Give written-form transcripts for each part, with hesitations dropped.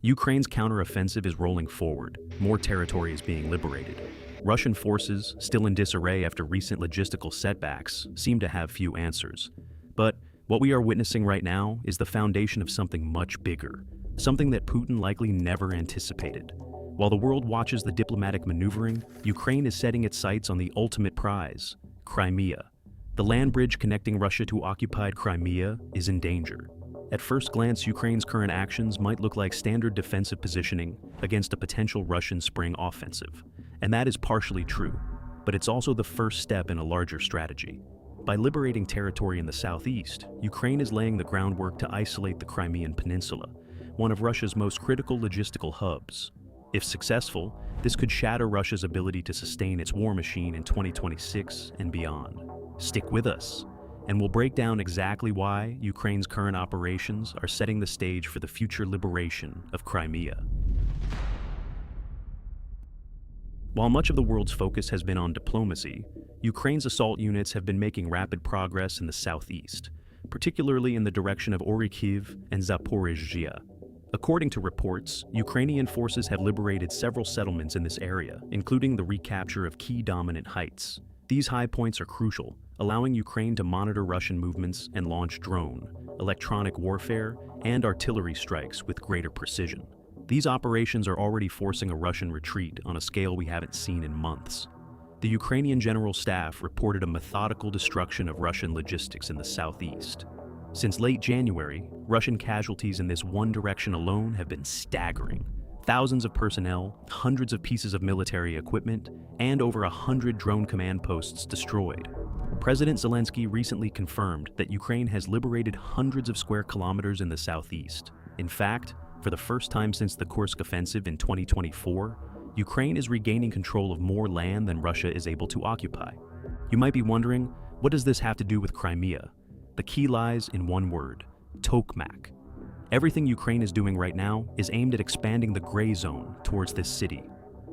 Ukraine's counteroffensive is rolling forward. More territory is being liberated. Russian forces, still in disarray after recent logistical setbacks, seem to have few answers. But what we are witnessing right now is the foundation of something much bigger, something that Putin likely never anticipated. While the world watches the diplomatic maneuvering, Ukraine is setting its sights on the ultimate prize, Crimea. The land bridge connecting Russia to occupied Crimea is in danger. At first glance, Ukraine's current actions might look like standard defensive positioning against a potential Russian spring offensive. And that is partially true, but it's also the first step in a larger strategy. By liberating territory in the southeast, Ukraine is laying the groundwork to isolate the Crimean peninsula, one of Russia's most critical logistical hubs. If successful, this could shatter Russia's ability to sustain its war machine in 2026 and beyond. Stick with us, and we'll break down exactly why Ukraine's current operations are setting the stage for the future liberation of Crimea. While much of the world's focus has been on diplomacy, Ukraine's assault units have been making rapid progress in the southeast, particularly in the direction of Orikhiv and Zaporizhzhia. According to reports, Ukrainian forces have liberated several settlements in this area, including the recapture of key dominant heights. These high points are crucial, allowing Ukraine to monitor Russian movements and launch drone, electronic warfare, and artillery strikes with greater precision. These operations are already forcing a Russian retreat on a scale we haven't seen in months. The Ukrainian General Staff reported a methodical destruction of Russian logistics in the southeast. Since late January, Russian casualties in this one direction alone have been staggering. Thousands of personnel, hundreds of pieces of military equipment, and over 100 drone command posts destroyed. President Zelensky recently confirmed that Ukraine has liberated hundreds of square kilometers in the southeast. In fact, for the first time since the Kursk offensive in 2024, Ukraine is regaining control of more land than Russia is able to occupy. You might be wondering, what does this have to do with Crimea? The key lies in one word: Tokmak. Everything Ukraine is doing right now is aimed at expanding the gray zone towards this city.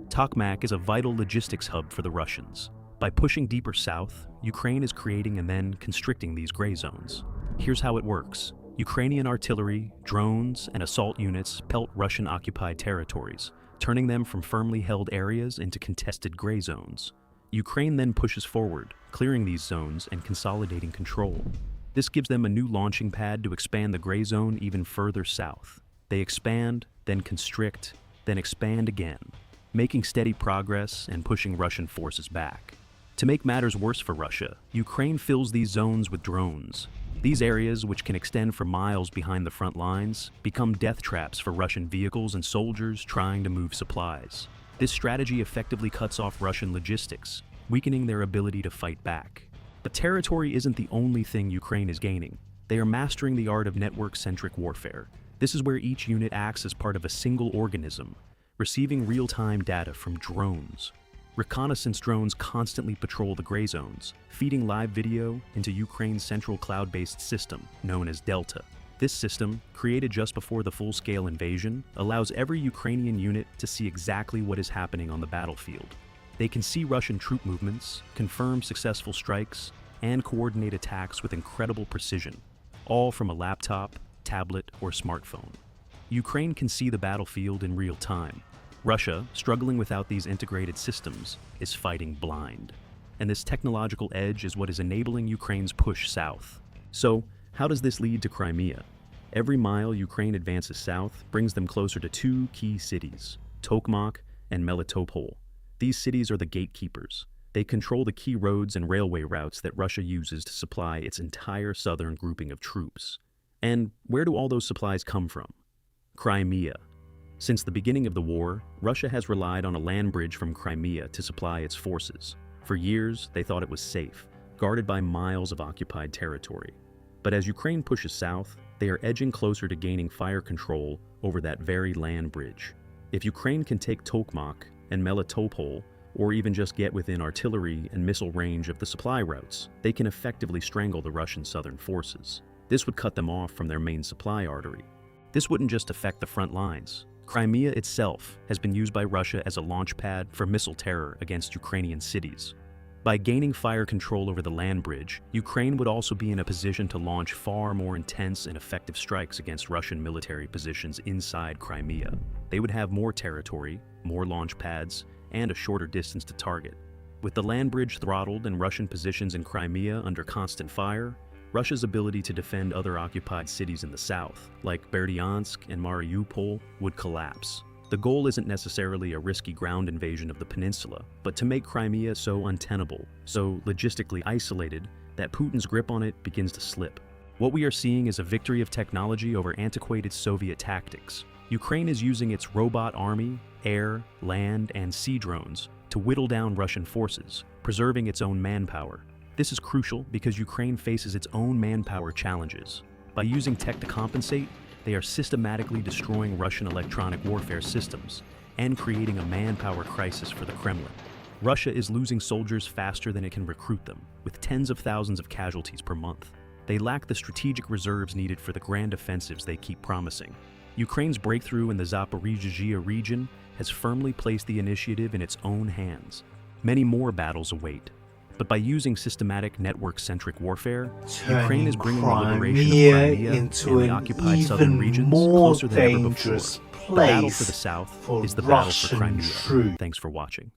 Tokmak is a vital logistics hub for the Russians. By pushing deeper south, Ukraine is creating and then constricting these gray zones. Here's how it works. Ukrainian artillery, drones, and assault units pelt Russian-occupied territories, turning them from firmly held areas into contested gray zones. Ukraine then pushes forward, clearing these zones and consolidating control. This gives them a new launching pad to expand the gray zone even further south. They expand, then constrict, then expand again, making steady progress and pushing Russian forces back. To make matters worse for Russia, Ukraine fills these zones with drones. These areas, which can extend for miles behind the front lines, become death traps for Russian vehicles and soldiers trying to move supplies. This strategy effectively cuts off Russian logistics, weakening their ability to fight back. But territory isn't the only thing Ukraine is gaining. They are mastering the art of network-centric warfare. This is where each unit acts as part of a single organism, receiving real-time data from drones. Reconnaissance drones constantly patrol the gray zones, feeding live video into Ukraine's central cloud-based system, known as Delta. This system, created just before the full-scale invasion, allows every Ukrainian unit to see exactly what is happening on the battlefield. They can see Russian troop movements, confirm successful strikes, and coordinate attacks with incredible precision, all from a laptop, tablet, or smartphone. Ukraine can see the battlefield in real time. Russia, struggling without these integrated systems, is fighting blind. And this technological edge is what is enabling Ukraine's push south. So, how does this lead to Crimea? Every mile Ukraine advances south brings them closer to two key cities, Tokmak and Melitopol. These cities are the gatekeepers. They control the key roads and railway routes that Russia uses to supply its entire southern grouping of troops. And where do all those supplies come from? Crimea. Since the beginning of the war, Russia has relied on a land bridge from Crimea to supply its forces. For years, they thought it was safe, guarded by miles of occupied territory. But as Ukraine pushes south, they are edging closer to gaining fire control over that very land bridge. If Ukraine can take Tokmak and Melitopol, or even just get within artillery and missile range of the supply routes, they can effectively strangle the Russian southern forces. This would cut them off from their main supply artery. This wouldn't just affect the front lines. Crimea itself has been used by Russia as a launch pad for missile terror against Ukrainian cities. By gaining fire control over the land bridge, Ukraine would also be in a position to launch far more intense and effective strikes against Russian military positions inside Crimea. They would have more territory, more launch pads, and a shorter distance to target. With the land bridge throttled and Russian positions in Crimea under constant fire, Russia's ability to defend other occupied cities in the south, like Berdyansk and Mariupol, would collapse. The goal isn't necessarily a risky ground invasion of the peninsula, but to make Crimea so untenable, so logistically isolated, that Putin's grip on it begins to slip. What we are seeing is a victory of technology over antiquated Soviet tactics. Ukraine is using its robot army, air, land, and sea drones to whittle down Russian forces, preserving its own manpower. This is crucial because Ukraine faces its own manpower challenges. By using tech to compensate, they are systematically destroying Russian electronic warfare systems and creating a manpower crisis for the Kremlin. Russia is losing soldiers faster than it can recruit them, with tens of thousands of casualties per month. They lack the strategic reserves needed for the grand offensives they keep promising. Ukraine's breakthrough in the Zaporizhzhia region has firmly placed the initiative in its own hands. Many more battles await. But by using systematic network-centric warfare, Ukraine is bringing the liberation of Crimea into and the an occupied southern even regions more closer than ever before. dangerous The battle place for the south for is the battle for Russian Crimea. troops. Thanks for watching.